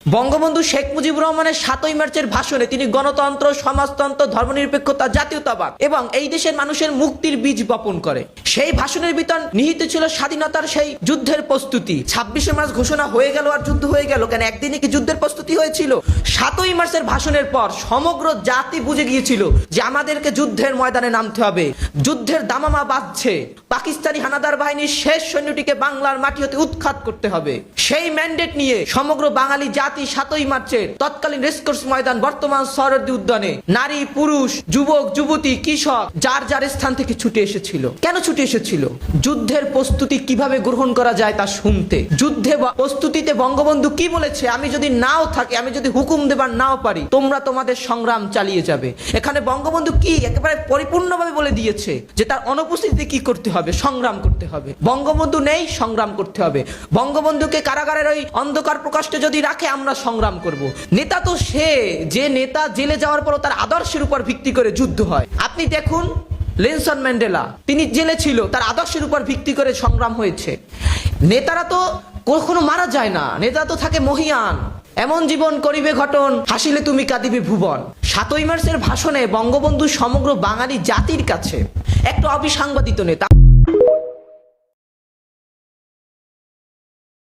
বঙ্গবন্ধু শেখ মুজিবুর রহমানের ৭ই মার্চের ভাষণে তিনি গণতন্ত্র, সমাজতন্ত্র, ধর্মনিরপেক্ষতা, জাতীয়তাবাদ এবং এই দেশের মানুষের মুক্তির বীজ বপন করে। সেই ভাষণের ভিতর নিহিত ছিল স্বাধীনতার সেই যুদ্ধের প্রস্তুতি। ২৬শে মার্চ ঘোষণা হয়ে গেল আর যুদ্ধ হয়ে গেল কেন? একদিনে কি যুদ্ধের প্রস্তুতি হয়েছিল? ৭ই মার্চের ভাষণের পর সমগ্র জাতি বুঝে গিয়েছিল যে আমাদেরকে যুদ্ধের ময়দানে নামতে হবে। যুদ্ধের দামামা বাজছে, পাকিস্তানি হানাদার বাহিনীর শেষ সৈন্যটিকে বাংলার মাটি হতে উৎখাত করতে হবে। সেই ম্যান্ডেট নিয়ে সমগ্র বাঙালি জাতি ৭ই মার্চের তৎকালীন রেসকোর্স ময়দান, বর্তমান শরৎদি উদ্যানে নারী, পুরুষ, যুবক, যুবতী, কৃষক যার যার স্থান থেকে ছুটে এসেছিল। কেন ছুটে এসেছিল? যুদ্ধের প্রস্তুতি কিভাবে গ্রহণ করা যায় তা শুনতে। যুদ্ধে প্রস্তুতিতে বঙ্গবন্ধু কি বলেছে? আমি যদি নাও থাকি, আমি যদি হুকুম দেবার নাও পারি, তোমরা তোমাদের সংগ্রাম চালিয়ে যাবে। এখানে বঙ্গবন্ধু কি একেবারে পরিপূর্ণভাবে বলে দিয়েছে যে তার অনুপস্থিতিতে কি করতে হবে? সংগ্রাম করতে হবে। বঙ্গবন্ধু নেই, সংগ্রাম করতে হবে। বঙ্গবন্ধুকে কারাগারের ওই অন্ধকার প্রকোষ্ঠে যদি রাখে, আমরা সংগ্রাম করব। নেতা তো সে যে নেতা জেলে যাওয়ার পর তার আদর্শের উপর ভিত্তি করে যুদ্ধ হয়। আপনি দেখুন নেলসন ম্যান্ডেলা, তিনি জেলে ছিল, তার আদর্শের উপর ভিত্তি করে সংগ্রাম হয়েছে। নেতারা তো কখনো মারা যায় না, নেতা তো থাকে মহিয়ান। এমন জীবন করিবে ঘটন, হাসিলে তুমি কাঁদিবে ভুবন। ৭ই মার্চের ভাষণে বঙ্গবন্ধু সমগ্র বাঙালি জাতির কাছে একটা অবিসাংবাদিত নেতা।